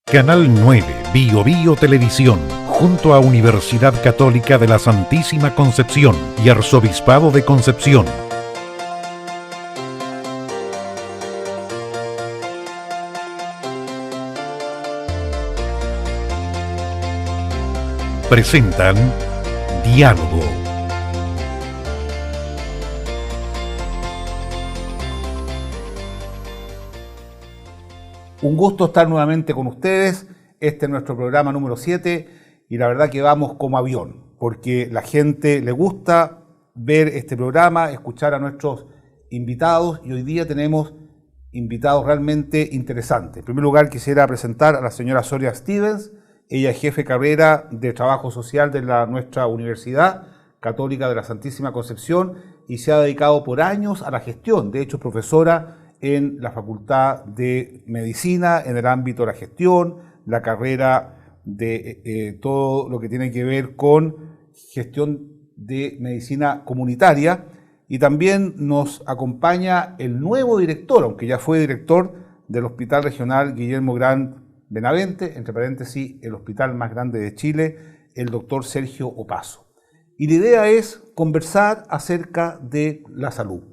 Canal 9, Bio Bio Televisión, junto a Universidad Católica de la Santísima Concepción y Arzobispado de Concepción. Presentan Diálogo. Un gusto estar nuevamente con ustedes. Este es nuestro programa número 7 y la verdad que vamos como avión, porque la gente le gusta ver este programa, escuchar a nuestros invitados, y hoy día tenemos invitados realmente interesantes. En primer lugar, quisiera presentar a la señora Soria Stevens. Ella es jefe de carrera de Trabajo Social de nuestra Universidad Católica de la Santísima Concepción y se ha dedicado por años a la gestión. De hecho, es profesora en la Facultad de Medicina, en el ámbito de la gestión, la carrera de todo lo que tiene que ver con gestión de medicina comunitaria. Y también nos acompaña el nuevo director, aunque ya fue director del Hospital Regional Guillermo Grant Benavente, entre paréntesis, el hospital más grande de Chile, el doctor Sergio Opazo. Y la idea es conversar acerca de la salud.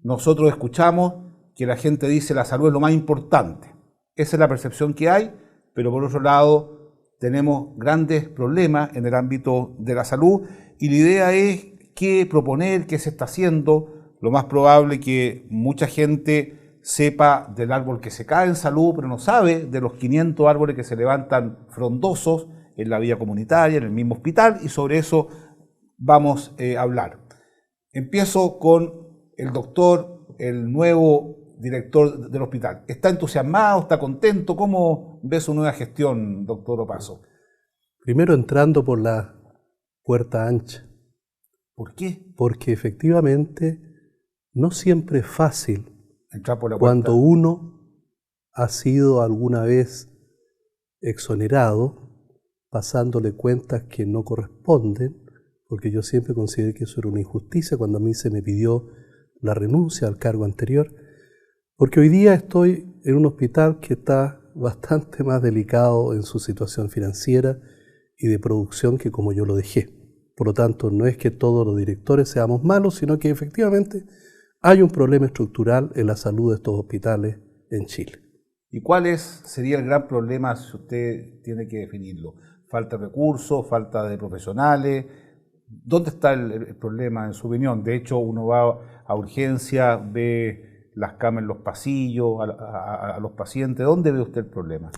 Nosotros escuchamos que la gente dice la salud es lo más importante. Esa es la percepción que hay, pero por otro lado tenemos grandes problemas en el ámbito de la salud y la idea es qué proponer, qué se está haciendo. Lo más probable es que mucha gente sepa del árbol que se cae en salud, pero no sabe de los 500 árboles que se levantan frondosos en la vía comunitaria, en el mismo hospital, y sobre eso vamos a hablar. Empiezo con el doctor, el nuevo director del hospital. ¿Está entusiasmado? ¿Está contento? ¿Cómo ve su nueva gestión, doctor Opazo? Primero entrando por la puerta ancha. ¿Por qué? Porque efectivamente no siempre es fácil entrar por la puerta. Cuando uno ha sido alguna vez exonerado, pasándole cuentas que no corresponden, porque yo siempre consideré que eso era una injusticia cuando a mí se me pidió la renuncia al cargo anterior, porque hoy día estoy en un hospital que está bastante más delicado en su situación financiera y de producción que como yo lo dejé. Por lo tanto, no es que todos los directores seamos malos, sino que efectivamente hay un problema estructural en la salud de estos hospitales en Chile. ¿Y cuál sería el gran problema si usted tiene que definirlo? ¿Falta de recursos? ¿Falta de profesionales? ¿Dónde está el problema en su opinión? De hecho, uno va a urgencia, ve las camas en los pasillos, a los pacientes. ¿Dónde ve usted el problema?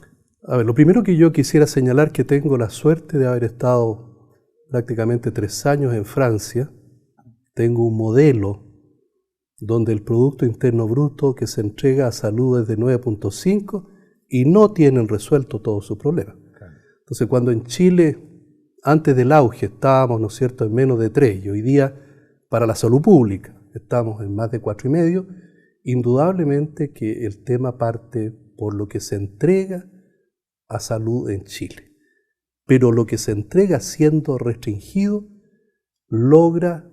A ver, lo primero que yo quisiera señalar que tengo la suerte de haber estado prácticamente 3 años en Francia. Tengo un modelo donde el Producto Interno Bruto que se entrega a salud es de 9.5 y no tienen resuelto todos sus problemas. Entonces, cuando en Chile, antes del auge, estábamos, ¿no es cierto?, en menos de 3, y hoy día, para la salud pública, estamos en más de 4,5, indudablemente que el tema parte por lo que se entrega a salud en Chile. Pero lo que se entrega siendo restringido logra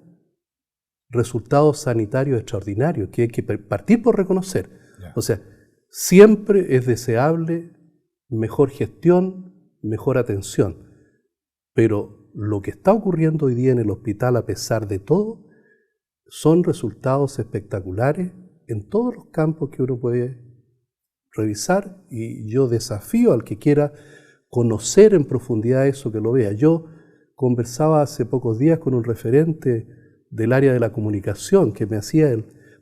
resultados sanitarios extraordinarios, que hay que partir por reconocer. O sea, siempre es deseable mejor gestión, mejor atención, pero lo que está ocurriendo hoy día en el hospital, a pesar de todo, son resultados espectaculares en todos los campos que uno puede revisar, y yo desafío al que quiera conocer en profundidad eso que lo vea. Yo conversaba hace pocos días con un referente del área de la comunicación que me hacía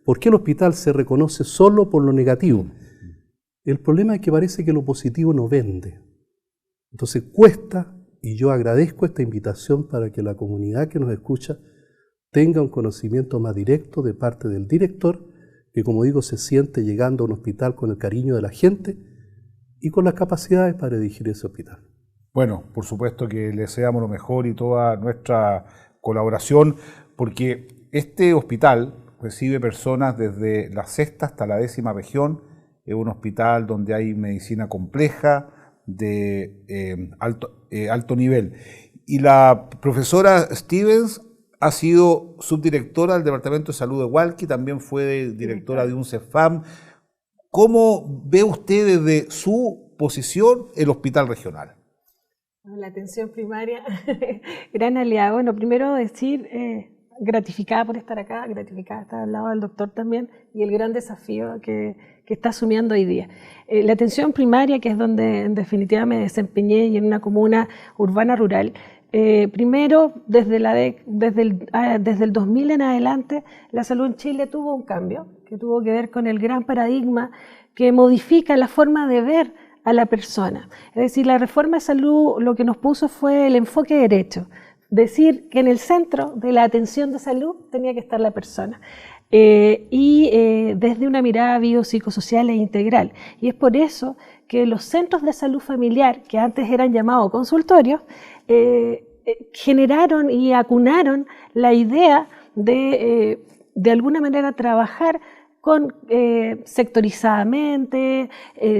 ¿por qué el hospital se reconoce solo por lo negativo? El problema es que parece que lo positivo no vende. Entonces cuesta, y yo agradezco esta invitación para que la comunidad que nos escucha tenga un conocimiento más directo de parte del director, que como digo se siente llegando a un hospital con el cariño de la gente y con las capacidades para dirigir ese hospital. Bueno, por supuesto que le deseamos lo mejor y toda nuestra colaboración, porque este hospital recibe personas desde la 6ª hasta la 10ª región. Es un hospital donde hay medicina compleja de alto nivel. Y la profesora Stevens ha sido subdirectora del Departamento de Salud de Hualqui, también fue directora de un CEFAM. ¿Cómo ve usted desde su posición el hospital regional? La atención primaria, gran aliado. Bueno, primero decir, gratificada por estar acá, gratificada de estar al lado del doctor también, y el gran desafío que está asumiendo hoy día. La atención primaria, que es donde en definitiva me desempeñé, y en una comuna urbana rural, primero, desde el 2000 en adelante, la salud en Chile tuvo un cambio, que tuvo que ver con el gran paradigma que modifica la forma de ver a la persona. Es decir, la reforma de salud lo que nos puso fue el enfoque derecho, decir que en el centro de la atención de salud tenía que estar la persona. Desde una mirada biopsicosocial e integral. Y es por eso que los centros de salud familiar, que antes eran llamados consultorios, generaron y acunaron la idea de alguna manera trabajar sectorizadamente,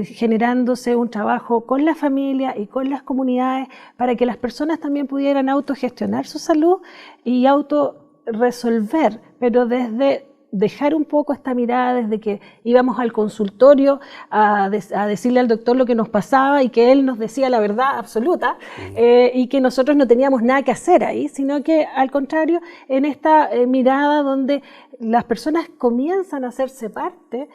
generándose un trabajo con la familia y con las comunidades para que las personas también pudieran autogestionar su salud y autorresolver, pero desde dejar un poco esta mirada desde que íbamos al consultorio a decirle al doctor lo que nos pasaba y que él nos decía la verdad absoluta, y que nosotros no teníamos nada que hacer ahí, sino que al contrario, en esta mirada donde las personas comienzan a hacerse parte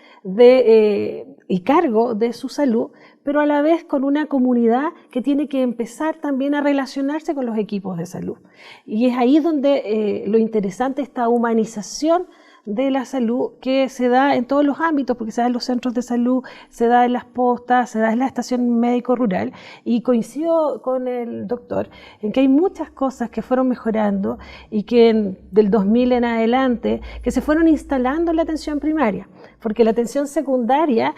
y cargo de su salud, pero a la vez con una comunidad que tiene que empezar también a relacionarse con los equipos de salud. Y es ahí donde lo interesante, esta humanización de la salud que se da en todos los ámbitos, porque se da en los centros de salud, se da en las postas, se da en la estación médico rural, y coincido con el doctor en que hay muchas cosas que fueron mejorando y que del 2000 en adelante que se fueron instalando en la atención primaria, porque la atención secundaria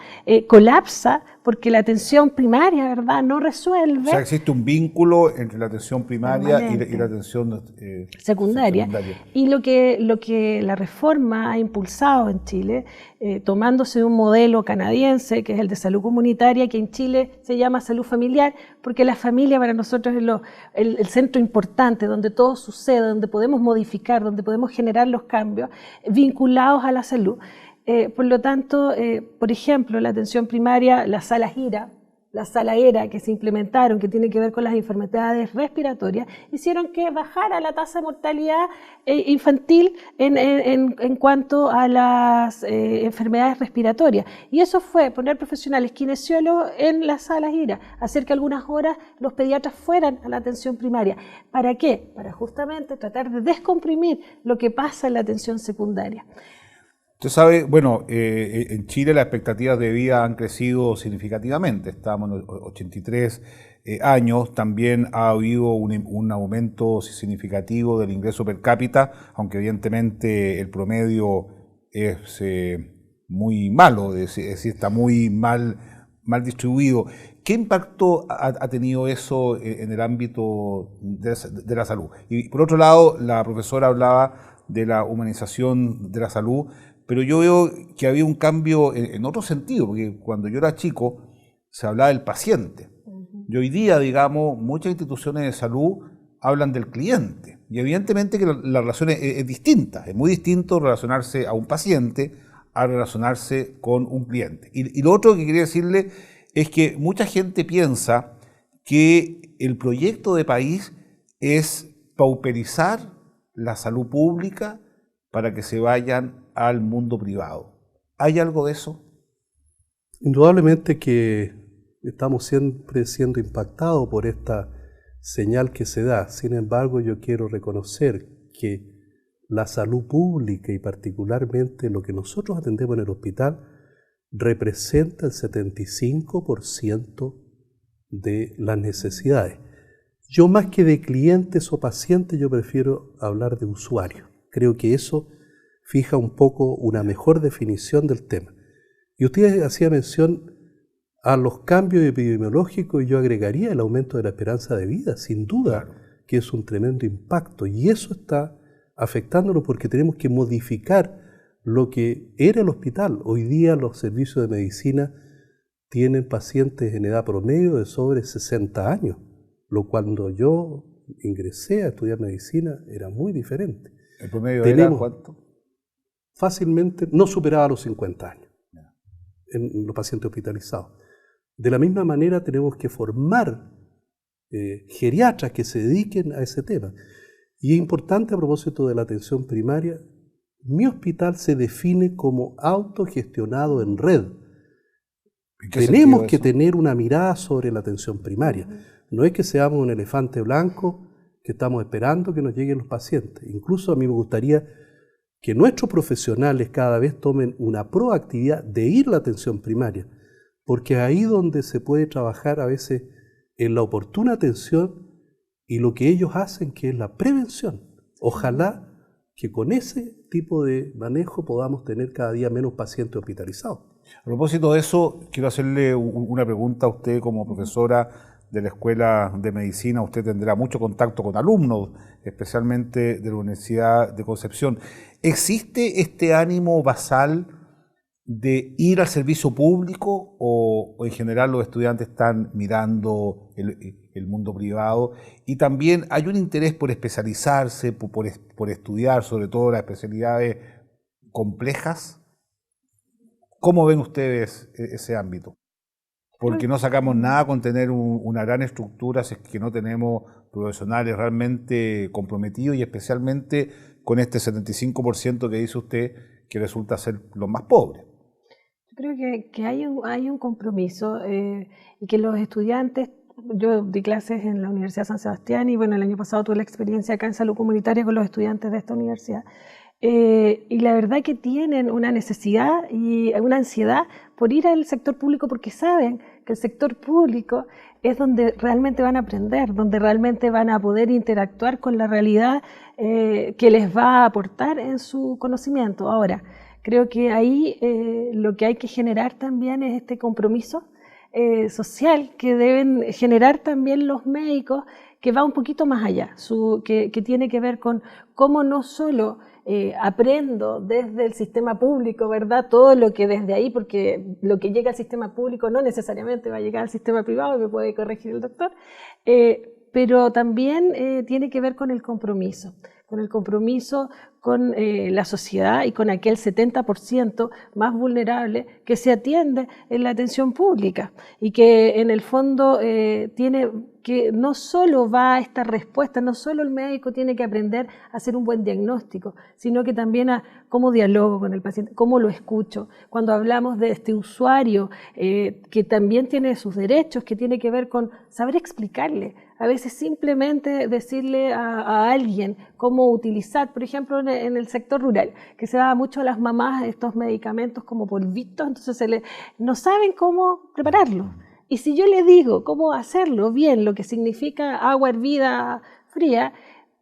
colapsa porque la atención primaria, ¿verdad?, no resuelve. O sea, existe un vínculo entre la atención primaria y la atención secundaria. Y lo que la reforma ha impulsado en Chile, tomándose de un modelo canadiense, que es el de salud comunitaria, que en Chile se llama salud familiar, porque la familia para nosotros es el centro importante, donde todo sucede, donde podemos modificar, donde podemos generar los cambios vinculados a la salud. Por lo tanto, por ejemplo, la atención primaria, la sala gira, la sala ERA que se implementaron, que tiene que ver con las enfermedades respiratorias, hicieron que bajara la tasa de mortalidad infantil en cuanto a las enfermedades respiratorias. Y eso fue poner profesionales kinesiólogos en la sala gira, hacer que algunas horas los pediatras fueran a la atención primaria. ¿Para qué? Para justamente tratar de descomprimir lo que pasa en la atención secundaria. Usted sabe, bueno, en Chile las expectativas de vida han crecido significativamente, estamos en 83 años, también ha habido un aumento significativo del ingreso per cápita, aunque evidentemente el promedio es muy malo, es decir, está muy mal distribuido. ¿Qué impacto ha tenido eso en el ámbito de la salud? Y por otro lado, la profesora hablaba de la humanización de la salud, pero yo veo que había un cambio en otro sentido, porque cuando yo era chico se hablaba del paciente. Y hoy día, digamos, muchas instituciones de salud hablan del cliente. Y evidentemente que la relación es distinta. Es muy distinto relacionarse a un paciente a relacionarse con un cliente. Y lo otro que quería decirle es que mucha gente piensa que el proyecto de país es pauperizar la salud pública para que se vayan al mundo privado. ¿Hay algo de eso? Indudablemente que estamos siempre siendo impactados por esta señal que se da. Sin embargo, yo quiero reconocer que la salud pública y particularmente lo que nosotros atendemos en el hospital representa el 75% de las necesidades. Yo más que de clientes o pacientes, yo prefiero hablar de usuarios. Creo que eso fija un poco una mejor definición del tema. Y usted hacía mención a los cambios epidemiológicos y yo agregaría el aumento de la esperanza de vida, sin duda, claro, que es un tremendo impacto. Y eso está afectándonos porque tenemos que modificar lo que era el hospital. Hoy día los servicios de medicina tienen pacientes en edad promedio de sobre 60 años, lo cuando yo ingresé a estudiar medicina era muy diferente. ¿El promedio era cuánto? Fácilmente no superaba los 50 años en los pacientes hospitalizados. De la misma manera tenemos que formar geriatras que se dediquen a ese tema. Y es importante, a propósito de la atención primaria, mi hospital se define como autogestionado en red. Tenemos que tener una mirada sobre la atención primaria. No es que seamos un elefante blanco que estamos esperando que nos lleguen los pacientes. Incluso a mí me gustaría que nuestros profesionales cada vez tomen una proactividad de ir a la atención primaria, porque es ahí donde se puede trabajar a veces en la oportuna atención y lo que ellos hacen, que es la prevención. Ojalá que con ese tipo de manejo podamos tener cada día menos pacientes hospitalizados. A propósito de eso, quiero hacerle una pregunta a usted como profesora de la Escuela de Medicina. Usted tendrá mucho contacto con alumnos, especialmente de la Universidad de Concepción. ¿Existe este ánimo basal de ir al servicio público o en general los estudiantes están mirando el mundo privado? Y también hay un interés por especializarse, por estudiar sobre todo las especialidades complejas. ¿Cómo ven ustedes ese ámbito? Porque no sacamos nada con tener una gran estructura si es que no tenemos profesionales realmente comprometidos, y especialmente con este 75% que dice usted que resulta ser los más pobres. Yo creo que hay un compromiso y que los estudiantes, yo di clases en la Universidad de San Sebastián y bueno, el año pasado tuve la experiencia acá en salud comunitaria con los estudiantes de esta universidad. Y la verdad que tienen una necesidad y una ansiedad por ir al sector público porque saben que el sector público es donde realmente van a aprender, donde realmente van a poder interactuar con la realidad que les va a aportar en su conocimiento. Ahora, creo que ahí lo que hay que generar también es este compromiso social que deben generar también los médicos, que va un poquito más allá, que tiene que ver con cómo no solo aprendo desde el sistema público, ¿verdad? Todo lo que desde ahí, porque lo que llega al sistema público no necesariamente va a llegar al sistema privado, y me puede corregir el doctor, pero también tiene que ver con el compromiso con la sociedad y con aquel 70% más vulnerable que se atiende en la atención pública y que en el fondo tiene que no solo va a esta respuesta, no solo el médico tiene que aprender a hacer un buen diagnóstico, sino que también a cómo dialogo con el paciente, cómo lo escucho. Cuando hablamos de este usuario que también tiene sus derechos, que tiene que ver con saber explicarle, a veces simplemente decirle a alguien cómo utilizar, por ejemplo, en el sector rural, que se da mucho a las mamás estos medicamentos como polvitos, entonces no saben cómo prepararlo. Y si yo le digo cómo hacerlo bien, lo que significa agua hervida fría,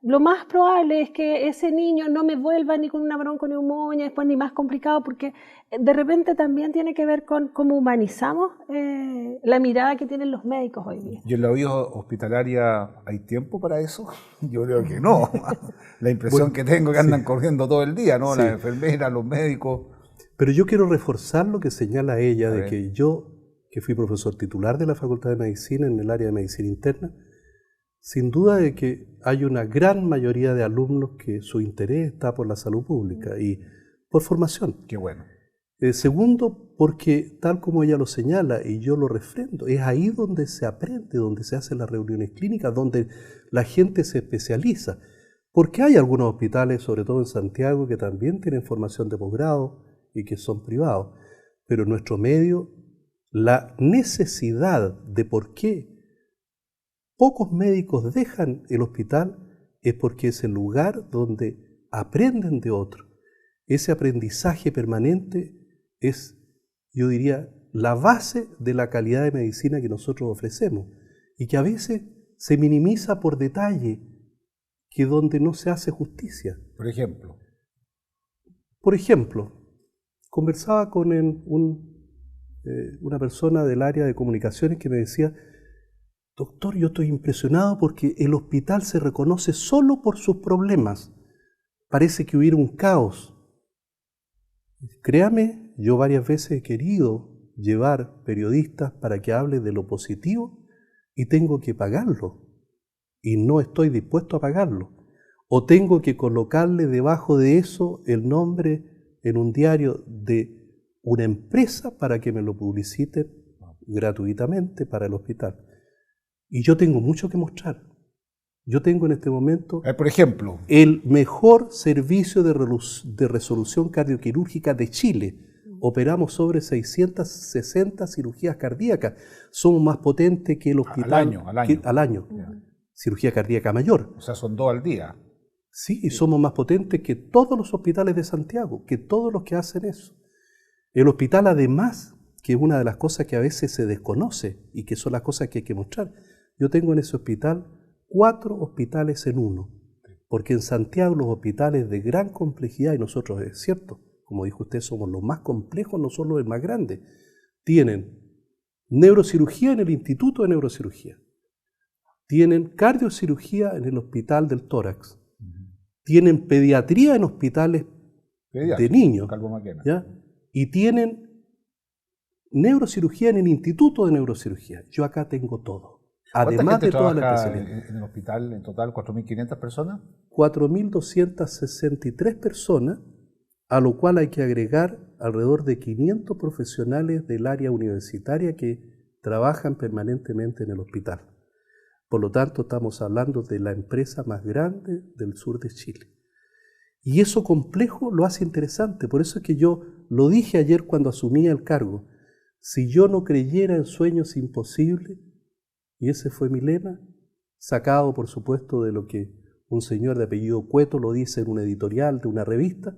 lo más probable es que ese niño no me vuelva ni con una bronconeumonía, después ni más complicado, porque de repente también tiene que ver con cómo humanizamos la mirada que tienen los médicos hoy día. ¿Y en la vida hospitalaria hay tiempo para eso? Yo creo que no. La impresión que tengo es que andan corriendo todo el día, ¿no? Sí. Las enfermeras, los médicos. Pero yo quiero reforzar lo que señala ella, de que yo, que fui profesor titular de la Facultad de Medicina en el área de Medicina Interna, sin duda de que hay una gran mayoría de alumnos que su interés está por la salud pública y por formación. Qué bueno. Segundo, porque tal como ella lo señala y yo lo refrendo, es ahí donde se aprende, donde se hacen las reuniones clínicas, donde la gente se especializa. Porque hay algunos hospitales, sobre todo en Santiago, que también tienen formación de posgrado y que son privados. Pero en nuestro medio, la necesidad de por qué pocos médicos dejan el hospital es porque es el lugar donde aprenden de otros. Ese aprendizaje permanente es, yo diría, la base de la calidad de medicina que nosotros ofrecemos y que a veces se minimiza por detalle, que donde no se hace justicia. Por ejemplo, conversaba con una persona del área de comunicaciones que me decía: doctor, yo estoy impresionado porque el hospital se reconoce solo por sus problemas. Parece que hubiera un caos. Créame, yo varias veces he querido llevar periodistas para que hablen de lo positivo y tengo que pagarlo. Y no estoy dispuesto a pagarlo. O tengo que colocarle debajo de eso el nombre en un diario de una empresa para que me lo publiciten gratuitamente para el hospital. Y yo tengo mucho que mostrar. Yo tengo en este momento Por ejemplo, el mejor servicio de resolución cardioquirúrgica de Chile. Operamos sobre 660 cirugías cardíacas. Somos más potentes que el hospital. Al año. Cirugía cardíaca mayor. o sea, son 2 al día. Sí, y somos más potentes que todos los hospitales de Santiago, que todos los que hacen eso. El hospital, además, que es una de las cosas que a veces se desconoce y que son las cosas que hay que mostrar. Yo tengo en ese hospital 4 hospitales en uno, porque en Santiago los hospitales de gran complejidad, y nosotros es cierto, como dijo usted, somos los más complejos, no solo el más grande, tienen neurocirugía en el Instituto de Neurocirugía, tienen cardiocirugía en el Hospital del Tórax, tienen pediatría en hospitales de niños, ¿ya? Y tienen neurocirugía en el Instituto de Neurocirugía. Yo acá tengo todo. Además de toda la especialidad. En el hospital en total 4.500 personas? 4.263 personas, a lo cual hay que agregar alrededor de 500 profesionales del área universitaria que trabajan permanentemente en el hospital. Por lo tanto, estamos hablando de la empresa más grande del sur de Chile. Y eso complejo lo hace interesante. Por eso es que yo lo dije ayer cuando asumí el cargo. Si yo no creyera en sueños imposibles, y ese fue mi lema, sacado por supuesto de lo que un señor de apellido Cueto lo dice en una editorial de una revista,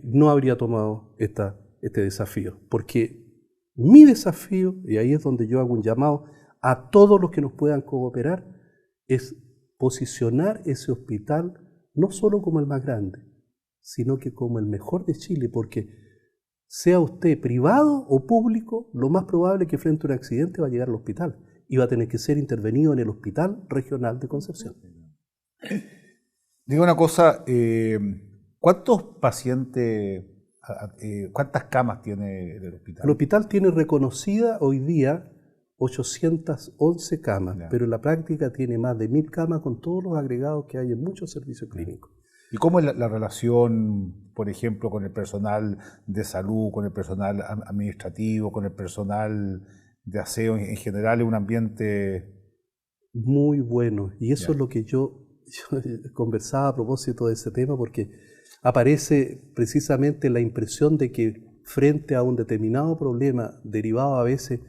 no habría tomado este desafío. Porque mi desafío, y ahí es donde yo hago un llamado a todos los que nos puedan cooperar, es posicionar ese hospital no solo como el más grande, sino que como el mejor de Chile, porque sea usted privado o público, lo más probable es que frente a un accidente va a llegar al hospital y va a tener que ser intervenido en el Hospital Regional de Concepción. Digo una cosa, ¿cuántos pacientes, cuántas camas tiene el hospital? El hospital tiene reconocida hoy día 811 camas, pero en la práctica tiene más de 1.000 camas con todos los agregados que hay en muchos servicios clínicos. ¿Y cómo es la relación, por ejemplo, con el personal de salud, con el personal administrativo, con el personal de aseo en general? ¿Es un ambiente muy bueno? Y eso es lo que yo conversaba a propósito de ese tema, porque aparece precisamente la impresión de que frente a un determinado problema derivado a veces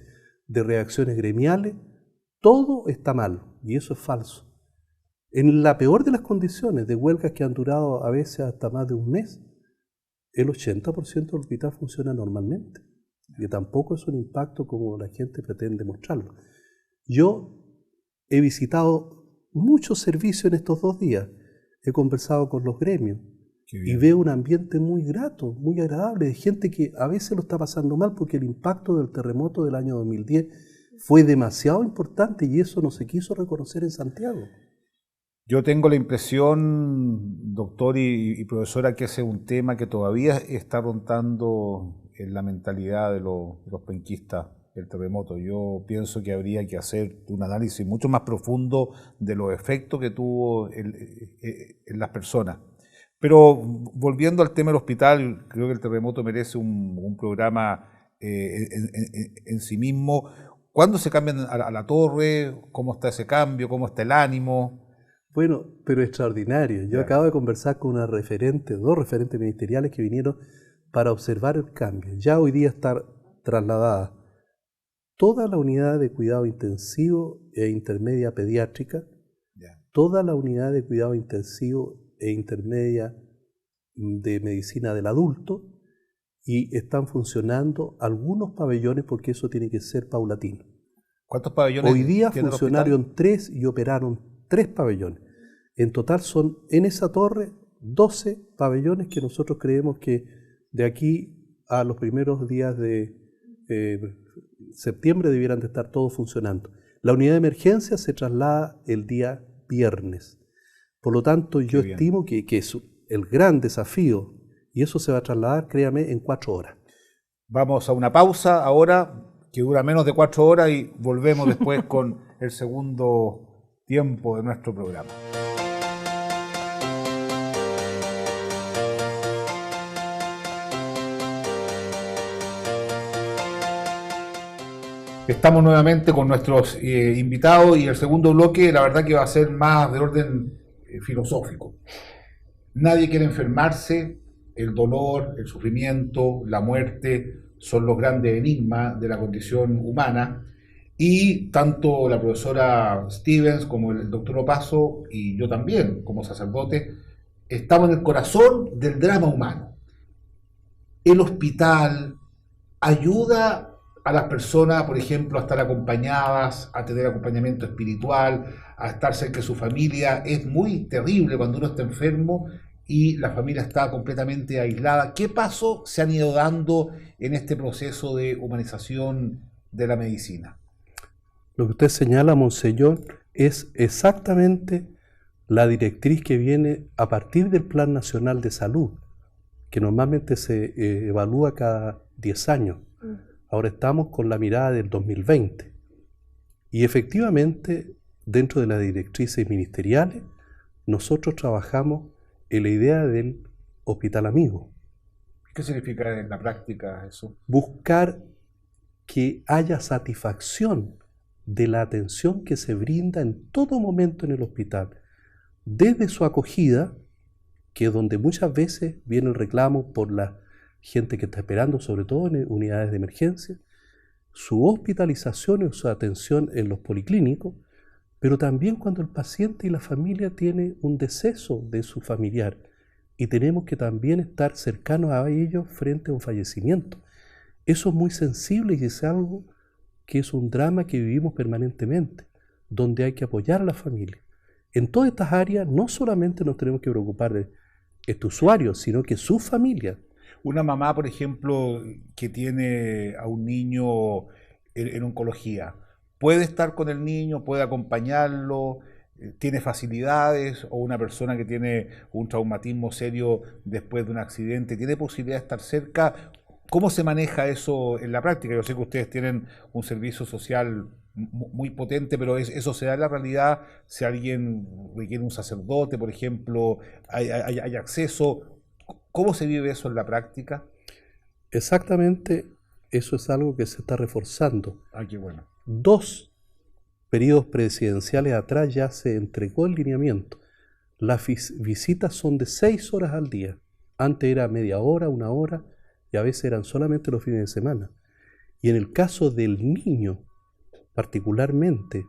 de reacciones gremiales, todo está mal, y eso es falso. En la peor de las condiciones de huelgas que han durado a veces hasta más de un mes, el 80% del hospital funciona normalmente, que tampoco es un impacto como la gente pretende mostrarlo. Yo he visitado muchos servicios en estos 2 días, he conversado con los gremios y veo un ambiente muy grato, muy agradable, de gente que a veces lo está pasando mal porque el impacto del terremoto del año 2010 fue demasiado importante y eso no se quiso reconocer en Santiago. Yo tengo la impresión, doctor y profesora, que ese es un tema que todavía está rondando en la mentalidad de los penquistas, el terremoto. Yo pienso que habría que hacer un análisis mucho más profundo de los efectos que tuvo en las personas. Pero volviendo al tema del hospital, creo que el terremoto merece un programa en sí mismo. ¿Cuándo se cambian a la torre? ¿Cómo está ese cambio? ¿Cómo está el ánimo? Bueno, pero extraordinario. Yo acabo de conversar con dos referentes ministeriales que vinieron para observar el cambio. Ya hoy día está trasladada toda la unidad de cuidado intensivo e intermedia pediátrica, toda la unidad de cuidado intensivo e intermedia de medicina del adulto, y están funcionando algunos pabellones porque eso tiene que ser paulatino. ¿Cuántos pabellones? Hoy día funcionaron 3 y operaron 3 pabellones. En total son en esa torre 12 pabellones que nosotros creemos que de aquí a los primeros días de septiembre debieran de estar todos funcionando. La unidad de emergencia se traslada el día viernes. Por lo tanto, yo estimo que es el gran desafío, y eso se va a trasladar, créame, en 4 horas. Vamos a una pausa ahora, que dura menos de 4 horas, y volvemos después con el segundo tiempo de nuestro programa. Estamos nuevamente con nuestros invitados y el segundo bloque, la verdad que va a ser más de orden filosófico. Nadie quiere enfermarse, el dolor, el sufrimiento, la muerte son los grandes enigmas de la condición humana y tanto la profesora Stevens como el doctor Opaso y yo también como sacerdote estamos en el corazón del drama humano. El hospital ayuda a las personas, por ejemplo, a estar acompañadas, a tener acompañamiento espiritual, a estar cerca de su familia. Es muy terrible cuando uno está enfermo y la familia está completamente aislada. ¿Qué pasos se han ido dando en este proceso de humanización de la medicina? Lo que usted señala, Monseñor, es exactamente la directriz que viene a partir del Plan Nacional de Salud, que normalmente se evalúa cada 10 años. Ahora estamos con la mirada del 2020. Y efectivamente, dentro de las directrices ministeriales, nosotros trabajamos en la idea del hospital amigo. ¿Qué significa en la práctica eso? Buscar que haya satisfacción de la atención que se brinda en todo momento en el hospital, desde su acogida, que es donde muchas veces viene el reclamo por la gente que está esperando, sobre todo en unidades de emergencia, su hospitalización o su atención en los policlínicos, pero también cuando el paciente y la familia tiene un deceso de su familiar y tenemos que también estar cercanos a ellos frente a un fallecimiento. Eso es muy sensible y es algo que es un drama que vivimos permanentemente, donde hay que apoyar a la familia. En todas estas áreas no solamente nos tenemos que preocupar de este usuario, sino que su familia. Una mamá, por ejemplo, que tiene a un niño en oncología, ¿puede estar con el niño, puede acompañarlo, tiene facilidades? O una persona que tiene un traumatismo serio después de un accidente, ¿tiene posibilidad de estar cerca? ¿Cómo se maneja eso en la práctica? Yo sé que ustedes tienen un servicio social muy potente, pero ¿eso se da en la realidad? Si alguien requiere un sacerdote, por ejemplo, ¿hay acceso? ¿Cómo se vive eso en la práctica? Exactamente, eso es algo que se está reforzando. Ah, qué bueno. 2 periodos presidenciales atrás ya se entregó el lineamiento. Las visitas son de 6 horas al día. Antes era media hora, 1 hora, y a veces eran solamente los fines de semana. Y en el caso del niño, particularmente,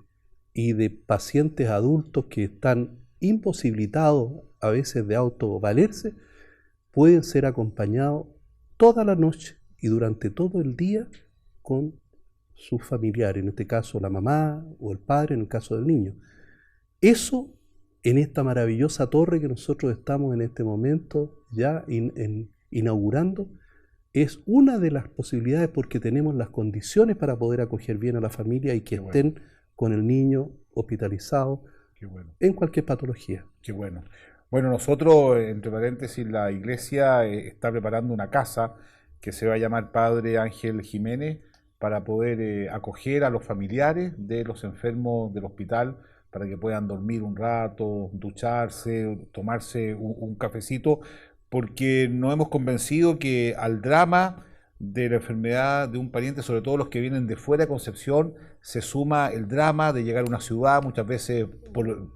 y de pacientes adultos que están imposibilitados a veces de autovalerse, pueden ser acompañados toda la noche y durante todo el día con sus familiares, en este caso la mamá o el padre, en el caso del niño. Eso en esta maravillosa torre que nosotros estamos en este momento ya inaugurando, es una de las posibilidades porque tenemos las condiciones para poder acoger bien a la familia y que estén con el niño hospitalizado en cualquier patología. Qué bueno. Bueno, nosotros, entre paréntesis, la iglesia está preparando una casa que se va a llamar Padre Ángel Jiménez para poder acoger a los familiares de los enfermos del hospital para que puedan dormir un rato, ducharse, tomarse un cafecito, porque nos hemos convencido que al drama de la enfermedad de un pariente, sobre todo los que vienen de fuera de Concepción, se suma el drama de llegar a una ciudad, muchas veces por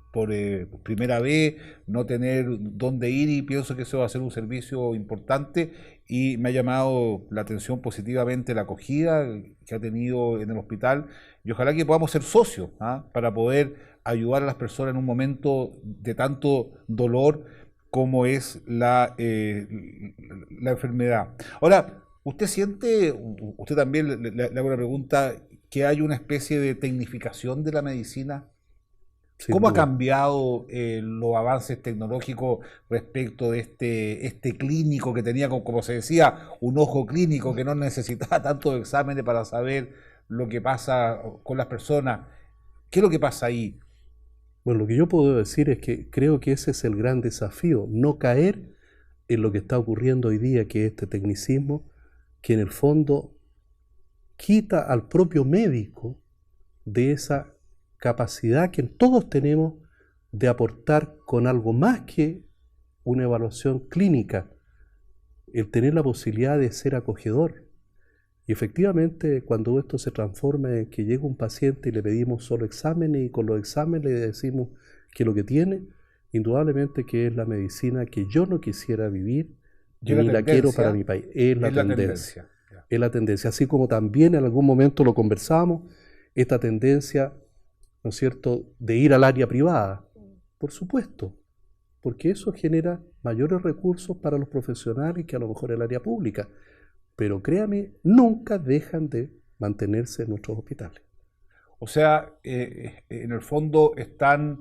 primera vez, no tener dónde ir, y pienso que eso va a ser un servicio importante y me ha llamado la atención positivamente la acogida que ha tenido en el hospital y ojalá que podamos ser socios para poder ayudar a las personas en un momento de tanto dolor como es la enfermedad. Ahora, usted también le hago una pregunta, que hay una especie de tecnificación de la medicina. ¿Cómo ha cambiado los avances tecnológicos respecto de este clínico que tenía, como se decía, un ojo clínico que no necesitaba tantos exámenes para saber lo que pasa con las personas? ¿Qué es lo que pasa ahí? Bueno, lo que yo puedo decir es que creo que ese es el gran desafío, no caer en lo que está ocurriendo hoy día, que es este tecnicismo, que en el fondo quita al propio médico de esa capacidad que todos tenemos de aportar con algo más que una evaluación clínica, el tener la posibilidad de ser acogedor. Y efectivamente, cuando esto se transforma en que llega un paciente y le pedimos solo exámenes y con los exámenes le decimos que lo que tiene, indudablemente que es la medicina que yo no quisiera vivir Y es ni la la quiero tendencia, para mi país. Es la es la tendencia. tendencia. Ya. Es la tendencia. Así como también en algún momento lo conversamos, esta tendencia, ¿no es cierto?, de ir al área privada. Por supuesto, porque eso genera mayores recursos para los profesionales que a lo mejor el área pública. Pero créame, nunca dejan de mantenerse en nuestros hospitales. O sea, en el fondo están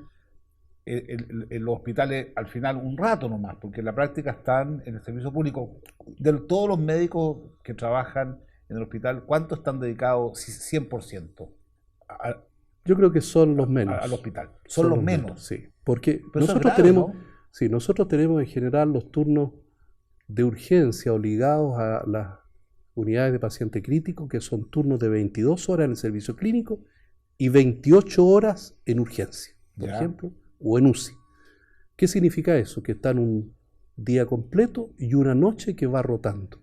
en los hospitales al final un rato nomás, porque en la práctica están en el servicio público. De todos los médicos que trabajan en el hospital, ¿cuántos están dedicados 100% Yo creo que son los menos. al hospital? Son los menos. Sí, porque Pero eso es nosotros grave, tenemos, ¿no? sí, nosotros tenemos en general los turnos de urgencia obligados a las unidades de paciente crítico, que son turnos de 22 horas en el servicio clínico y 28 horas en urgencia, por Ya. ejemplo, o en UCI. ¿Qué significa eso? Que están un día completo y una noche que va rotando.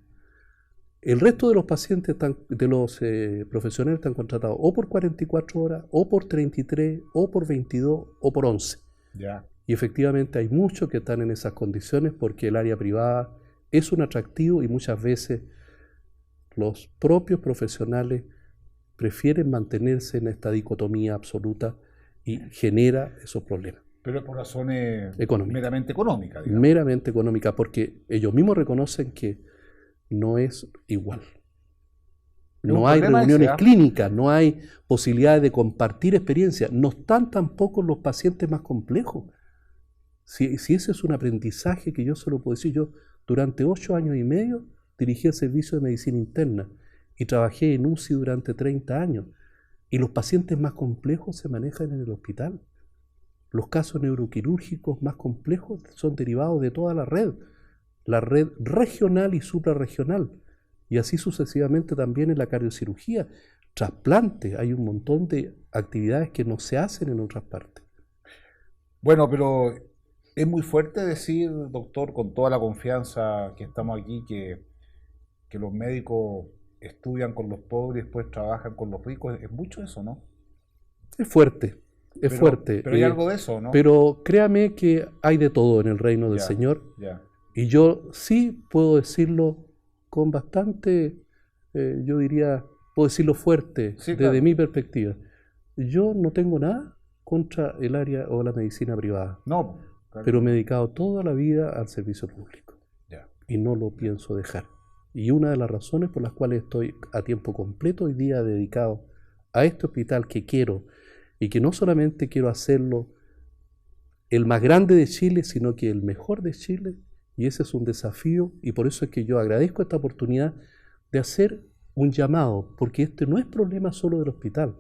El resto de los pacientes, de los profesionales están contratados o por 44 horas, o por 33, o por 22, o por 11. Ya. Y efectivamente hay muchos que están en esas condiciones porque el área privada es un atractivo y muchas veces los propios profesionales prefieren mantenerse en esta dicotomía absoluta y genera esos problemas. Pero por razones Económicas. meramente económicas, digamos. Meramente económica, porque ellos mismos reconocen que no es igual. un No hay problema reuniones ese, ¿ah? clínicas, no hay posibilidades de compartir experiencias. No están tampoco los pacientes más complejos. Si ese es un aprendizaje que yo se lo puedo decir, yo durante 8 años y medio dirigí el servicio de medicina interna y trabajé en UCI durante 30 años. Y los pacientes más complejos se manejan en el hospital. Los casos neuroquirúrgicos más complejos son derivados de toda la red regional y suprarregional, y así sucesivamente también en la cardiocirugía, trasplante, hay un montón de actividades que no se hacen en otras partes. Bueno, pero es muy fuerte decir, doctor, con toda la confianza que estamos aquí, que los médicos estudian con los pobres y después trabajan con los ricos. Es mucho eso, ¿no? Es fuerte, es fuerte. Pero hay algo de eso, ¿no? Pero créame que hay de todo en el reino del Ya, Señor, ya. y yo sí puedo decirlo con bastante, yo diría, puedo decirlo fuerte Sí, desde claro. mi perspectiva. Yo no tengo nada contra el área o la medicina privada, No, claro. pero me he dedicado toda la vida al servicio público Ya. y no lo pienso dejar. Y una de las razones por las cuales estoy a tiempo completo hoy día dedicado a este hospital que quiero, y que no solamente quiero hacerlo el más grande de Chile, sino que el mejor de Chile, y ese es un desafío, y por eso es que yo agradezco esta oportunidad de hacer un llamado, porque este no es problema solo del hospital.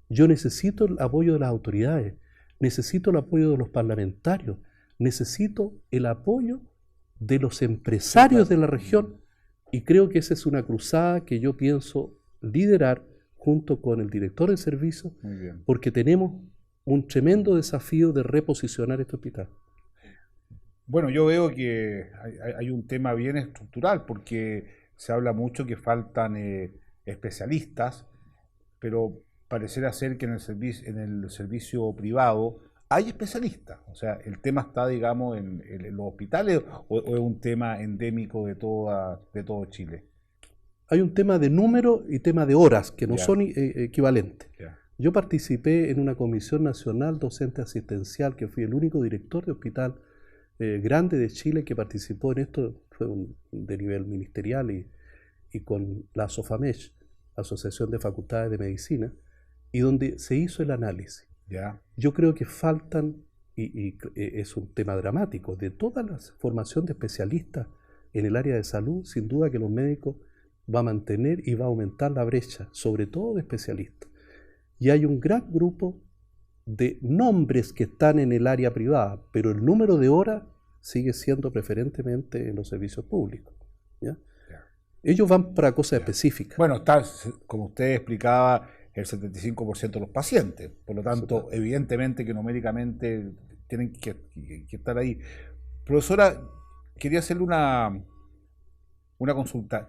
Yo necesito el apoyo de las autoridades, necesito el apoyo de los parlamentarios, necesito el apoyo de los empresarios de la región, y creo que esa es una cruzada que yo pienso liderar junto con el director de servicio, Muy bien. porque tenemos un tremendo desafío de reposicionar este hospital. Bueno, yo veo que hay un tema bien estructural, porque se habla mucho que faltan especialistas, pero pareciera ser que en el servicio privado hay especialistas. O sea, el tema está, digamos, en los hospitales, o es un tema endémico de todo Chile. Hay un tema de número y tema de horas que no Ya. son equivalentes. Ya. Yo participé en una comisión nacional docente asistencial, que fui el único director de hospital grande de Chile que participó en esto, fue de nivel ministerial y con la ASOFAMESH, Asociación de Facultades de Medicina, y donde se hizo el análisis. Ya. Yo creo que faltan, y es un tema dramático, de toda la formación de especialistas en el área de salud, sin duda que los médicos va a mantener y va a aumentar la brecha, sobre todo de especialistas. Y hay un gran grupo de nombres que están en el área privada, pero el número de horas sigue siendo preferentemente en los servicios públicos, ¿ya? Ya. Ellos van para cosas específicas. Bueno, está, como usted explicaba, el 75% de los pacientes. Por lo tanto, evidentemente que numéricamente tienen que estar ahí. Profesora, quería hacerle una consulta.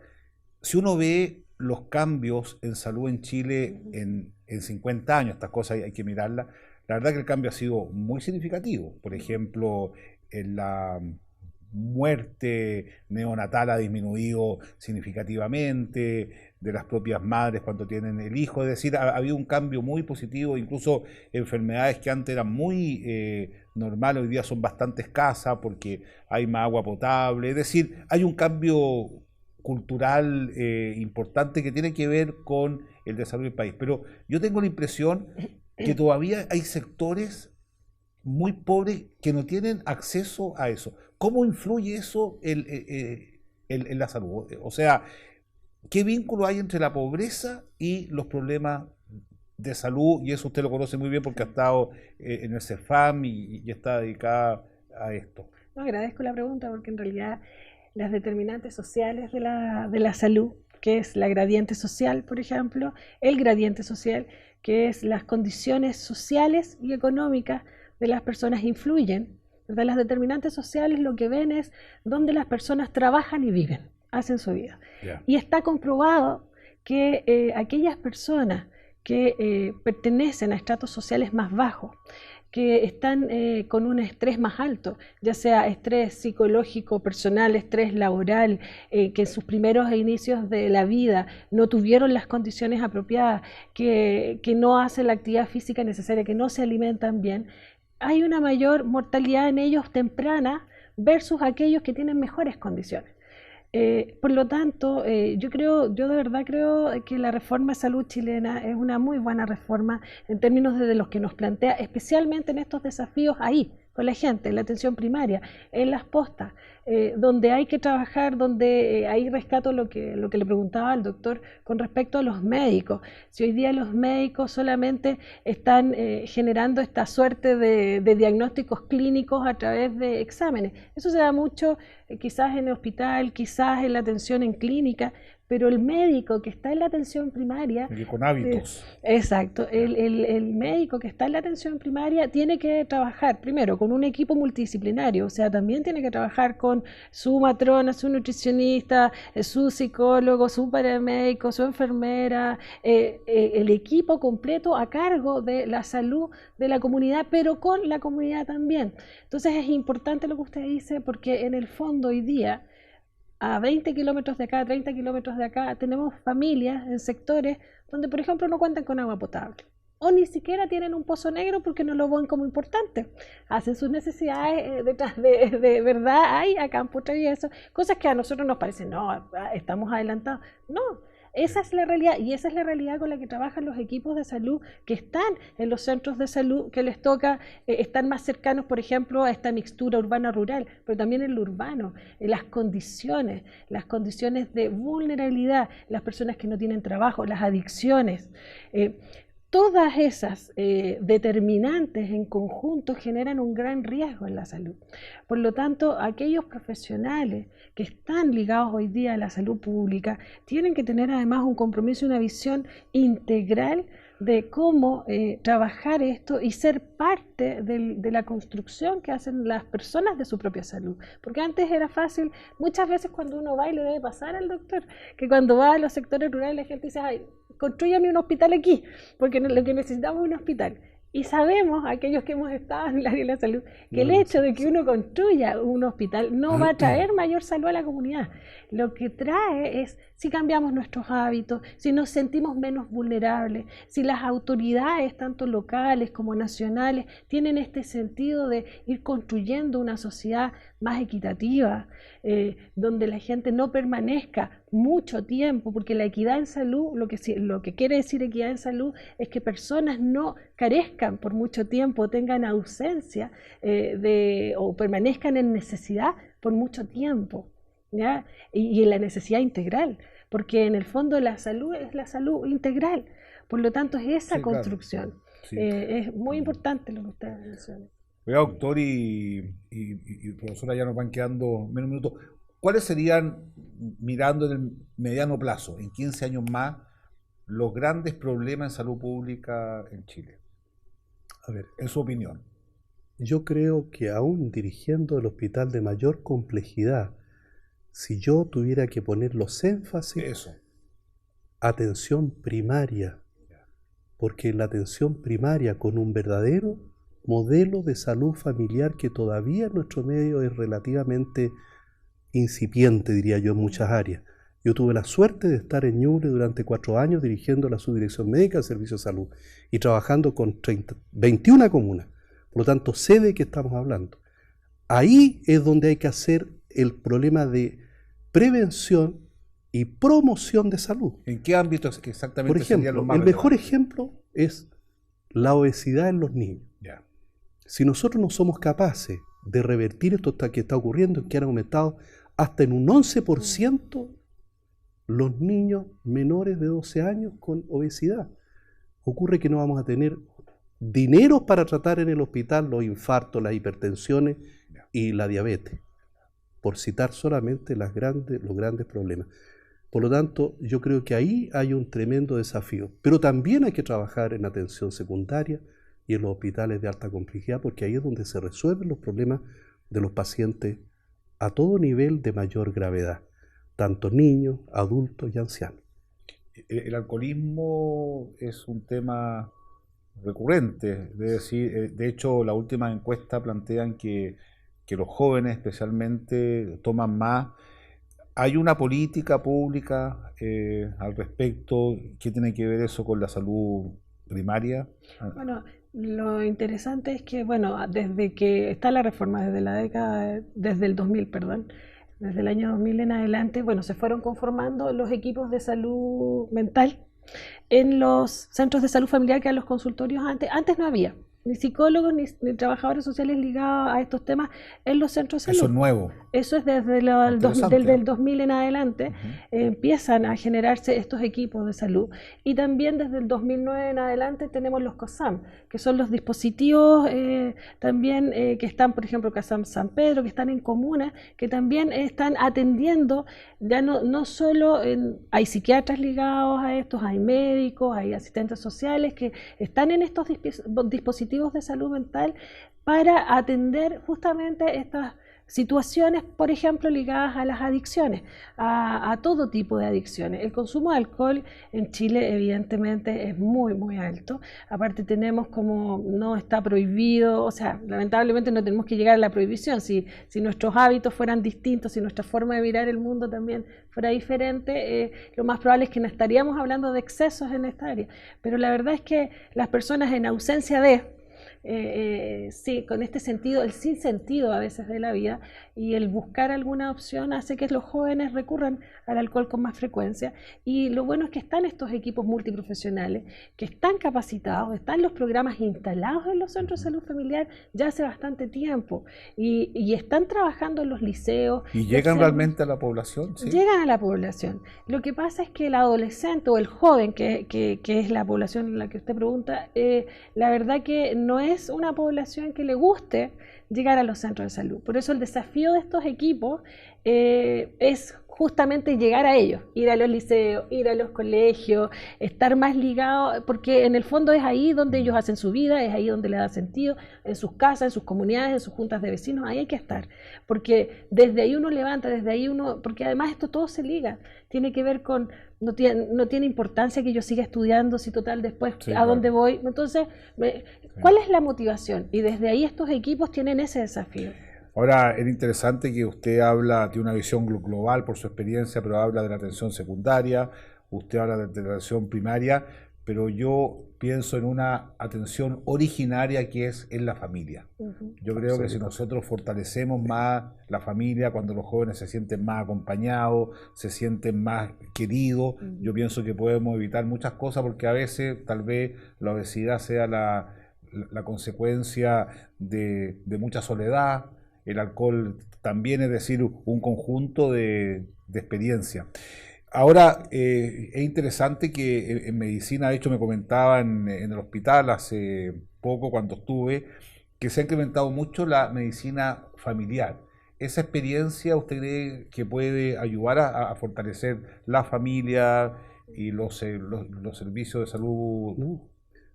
Si uno ve los cambios en salud en Chile en 50 años, estas cosas hay que mirarlas. La verdad que el cambio ha sido muy significativo. Por ejemplo, en la muerte neonatal ha disminuido significativamente, de las propias madres cuando tienen el hijo, es decir, ha habido un cambio muy positivo, incluso enfermedades que antes eran muy normales, hoy día son bastante escasas porque hay más agua potable, es decir, hay un cambio cultural importante que tiene que ver con el desarrollo del país, pero yo tengo la impresión que todavía hay sectores muy pobres que no tienen acceso a eso. ¿Cómo influye eso en la salud? O sea, ¿qué vínculo hay entre la pobreza y los problemas de salud? Y eso usted lo conoce muy bien porque ha estado en el CEFAM y está dedicada a esto. No, agradezco la pregunta porque en realidad las determinantes sociales de la salud, que es la gradiente social, por ejemplo, el gradiente social, que es las condiciones sociales y económicas de las personas influyen, ¿verdad? Las determinantes sociales lo que ven es dónde las personas trabajan y viven, hacen su vida. Yeah. Y está comprobado que aquellas personas que pertenecen a estratos sociales más bajos, que están con un estrés más alto, ya sea estrés psicológico, personal, estrés laboral, que en sus primeros inicios de la vida no tuvieron las condiciones apropiadas, que no hacen la actividad física necesaria, que no se alimentan bien, hay una mayor mortalidad en ellos temprana versus aquellos que tienen mejores condiciones. Por lo tanto, yo de verdad creo que la reforma de salud chilena es una muy buena reforma en términos de los que nos plantea, especialmente en estos desafíos ahí, con la gente, en la atención primaria, en las postas, donde hay que trabajar, donde ahí rescato lo que le preguntaba al doctor con respecto a los médicos. Si hoy día los médicos solamente están generando esta suerte de diagnósticos clínicos a través de exámenes, eso se da mucho quizás en el hospital, quizás en la atención en clínica, pero el médico que está en la atención primaria... Y con hábitos. Exacto, el médico que está en la atención primaria tiene que trabajar primero con un equipo multidisciplinario, o sea, también tiene que trabajar con su matrona, su nutricionista, su psicólogo, su paramédico, su enfermera, el equipo completo a cargo de la salud de la comunidad, pero con la comunidad también. Entonces es importante lo que usted dice, porque en el fondo hoy día, a 20 kilómetros de acá, a 30 kilómetros de acá, tenemos familias en sectores donde, por ejemplo, no cuentan con agua potable o ni siquiera tienen un pozo negro porque no lo ven como importante. Hacen sus necesidades detrás de verdad, hay acá en Puerto y eso, cosas que a nosotros nos parecen, no, estamos adelantados. No, esa es la realidad y esa es la realidad con la que trabajan los equipos de salud que están en los centros de salud, que les toca estar más cercanos, por ejemplo, a esta mixtura urbana-rural, pero también en lo urbano, las condiciones de vulnerabilidad, las personas que no tienen trabajo, las adicciones. Todas esas determinantes en conjunto generan un gran riesgo en la salud. Por lo tanto, aquellos profesionales que están ligados hoy día a la salud pública tienen que tener además un compromiso y una visión integral de cómo trabajar esto y ser parte de la construcción que hacen las personas de su propia salud. Porque antes era fácil, muchas veces cuando uno va y le debe pasar al doctor, que cuando va a los sectores rurales la gente dice, ay, construyame un hospital aquí, porque lo que necesitamos es un hospital. Y sabemos, aquellos que hemos estado en el área de la salud, que el hecho de que uno construya un hospital no va a traer mayor salud a la comunidad. Lo que trae es si cambiamos nuestros hábitos, si nos sentimos menos vulnerables, si las autoridades, tanto locales como nacionales, tienen este sentido de ir construyendo una sociedad más equitativa, donde la gente no permanezca mucho tiempo, porque la equidad en salud, lo que quiere decir equidad en salud es que personas no carezcan por mucho tiempo, tengan ausencia o permanezcan en necesidad por mucho tiempo, ¿ya? Y en la necesidad integral, porque en el fondo la salud es la salud integral, por lo tanto es esa construcción. Claro. Sí. Es muy importante lo que usted menciona. Oiga, doctor y profesora, ya nos van quedando menos minutos. ¿Cuáles serían, mirando en el mediano plazo, en 15 años más, los grandes problemas en salud pública en Chile? A ver, en su opinión. Yo creo que aún dirigiendo el hospital de mayor complejidad, si yo tuviera que poner los énfasis, atención primaria, porque la atención primaria con un verdadero modelo de salud familiar que todavía en nuestro medio es relativamente incipiente, diría yo, en muchas áreas. Yo tuve la suerte de estar en Ñuble durante 4 años dirigiendo la Subdirección Médica del Servicio de Salud y trabajando con 21 comunas. Por lo tanto, sé de qué estamos hablando. Ahí es donde hay que hacer el problema de prevención y promoción de salud. ¿En qué ámbitos exactamente? Por ejemplo, el mejor ejemplo es la obesidad en los niños. Ya. Si nosotros no somos capaces de revertir esto que está ocurriendo, que han aumentado hasta en un 11% los niños menores de 12 años con obesidad, ocurre que no vamos a tener dinero para tratar en el hospital los infartos, las hipertensiones y la diabetes, por citar solamente los grandes problemas. Por lo tanto, yo creo que ahí hay un tremendo desafío, pero también hay que trabajar en atención secundaria y en los hospitales de alta complejidad, porque ahí es donde se resuelven los problemas de los pacientes a todo nivel de mayor gravedad, tanto niños, adultos y ancianos. El alcoholismo es un tema recurrente, es decir, de hecho, la última encuesta plantean que los jóvenes especialmente toman más. ¿Hay una política pública al respecto? ¿Qué tiene que ver eso con la salud primaria? Bueno, lo interesante es que, bueno, desde que está la reforma, desde el 2000, perdón, desde el año 2000 en adelante, bueno, se fueron conformando los equipos de salud mental en los centros de salud familiar, que eran los consultorios antes. Antes no había ni psicólogos ni trabajadores sociales ligados a estos temas en los centros de salud. Eso es nuevo. Eso es desde el 2000 en adelante. Empiezan a generarse estos equipos de salud. Y también desde el 2009 en adelante tenemos los COSAM, que son los dispositivos también que están, por ejemplo, COSAM San Pedro, que están en comunas, que también están atendiendo, ya no solo hay psiquiatras ligados a estos, hay médicos, hay asistentes sociales que están en estos dispositivos de salud mental para atender justamente estas situaciones, por ejemplo, ligadas a las adicciones, a todo tipo de adicciones. El consumo de alcohol en Chile evidentemente es muy, muy alto. Aparte tenemos como no está prohibido, o sea, lamentablemente no tenemos que llegar a la prohibición. Si nuestros hábitos fueran distintos, si nuestra forma de mirar el mundo también fuera diferente, lo más probable es que no estaríamos hablando de excesos en esta área. Pero la verdad es que las personas en ausencia de sí, con este sentido, el sinsentido a veces de la vida y el buscar alguna opción hace que los jóvenes recurran al alcohol con más frecuencia. Y lo bueno es que están estos equipos multiprofesionales, que están capacitados, están los programas instalados en los centros de salud familiar ya hace bastante tiempo y están trabajando en los liceos. ¿Y llegan realmente a la población? ¿Sí? Llegan a la población. Lo que pasa es que el adolescente o el joven, que es la población en la que usted pregunta, la verdad que no es una población que le guste llegar a los centros de salud. Por eso el desafío de estos equipos es justamente llegar a ellos, ir a los liceos, ir a los colegios, estar más ligados, porque en el fondo es ahí donde ellos hacen su vida, es ahí donde le da sentido, en sus casas, en sus comunidades, en sus juntas de vecinos, ahí hay que estar, porque desde ahí uno levanta, desde ahí uno, porque además esto todo se liga, tiene que ver con, no tiene importancia que yo siga estudiando, si total después sí, a dónde voy, entonces, ¿cuál es la motivación? Y desde ahí estos equipos tienen ese desafío. Ahora, es interesante que usted tiene una visión global por su experiencia, pero habla de la atención secundaria, usted habla de la atención primaria, pero yo pienso en una atención originaria que es en la familia. Yo creo que si nosotros fortalecemos más la familia, cuando los jóvenes se sienten más acompañados, se sienten más queridos, yo pienso que podemos evitar muchas cosas, porque a veces tal vez la obesidad sea la consecuencia de mucha soledad. El alcohol también es decir, un conjunto de experiencias. Ahora, es interesante que en medicina, de hecho me comentaban en el hospital hace poco cuando estuve, que se ha incrementado mucho la medicina familiar. ¿Esa experiencia usted cree que puede ayudar a fortalecer la familia y los servicios de salud? No,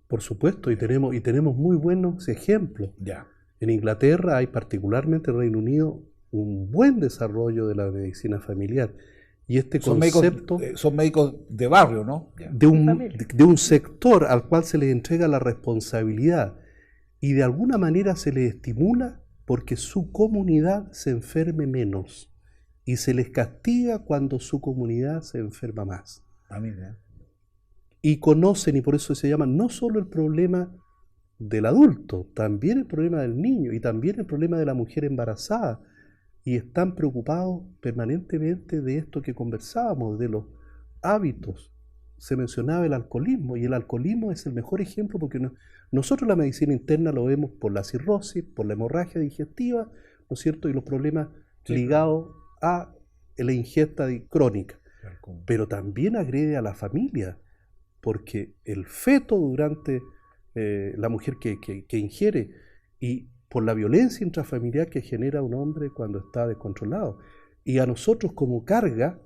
por supuesto, y tenemos muy buenos ejemplos. Ya. En Inglaterra hay, particularmente en Reino Unido, un buen desarrollo de la medicina familiar. Y este Son concepto son médicos de barrio, ¿no? de un sector al cual se les entrega la responsabilidad y de alguna manera se les estimula porque su comunidad se enferme menos y se les castiga cuando su comunidad se enferma más. Y conocen, y por eso se llama no solo el problema del adulto, también el problema del niño y también el problema de la mujer embarazada. Y están preocupados permanentemente de esto que conversábamos, de los hábitos. Se mencionaba el alcoholismo, y el alcoholismo es el mejor ejemplo porque nosotros la medicina interna lo vemos por la cirrosis, por la hemorragia digestiva, ¿no es cierto? Y los problemas ligados a la ingesta crónica. Pero también agrede a la familia, porque el feto durante la mujer que ingiere y por la violencia intrafamiliar que genera un hombre cuando está descontrolado. Y a nosotros como carga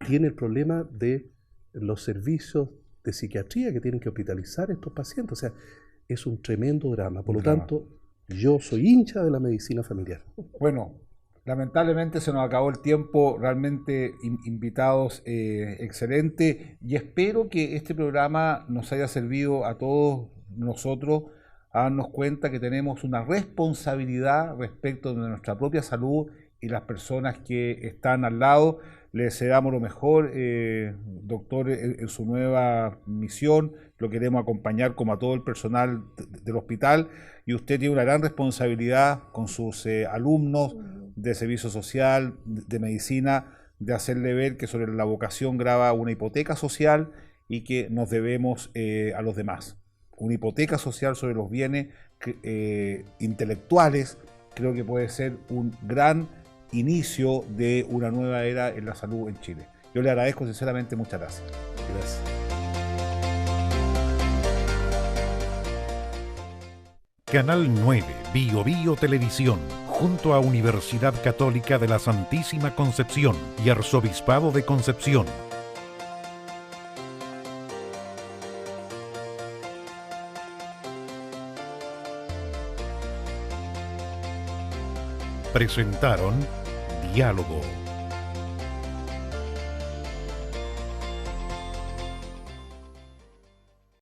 tiene el problema de los servicios de psiquiatría que tienen que hospitalizar a estos pacientes. O sea, es un tremendo drama. Por lo tanto, yo soy hincha de la medicina familiar. Bueno, lamentablemente se nos acabó el tiempo, realmente invitados excelentes, y espero que este programa nos haya servido a todos nosotros a darnos cuenta que tenemos una responsabilidad respecto de nuestra propia salud y las personas que están al lado. Le deseamos lo mejor, doctor, en su nueva misión. Lo queremos acompañar como a todo el personal del hospital, y usted tiene una gran responsabilidad con sus alumnos de servicio social, de medicina, de hacerle ver que sobre la vocación grava una hipoteca social y que nos debemos a los demás. Una hipoteca social sobre los bienes intelectuales, creo que puede ser un gran inicio de una nueva era en la salud en Chile. Yo le agradezco sinceramente, muchas gracias. Gracias. Canal 9, Bio Bio Televisión, junto a Universidad Católica de la Santísima Concepción y Arzobispado de Concepción, presentaron Diálogo.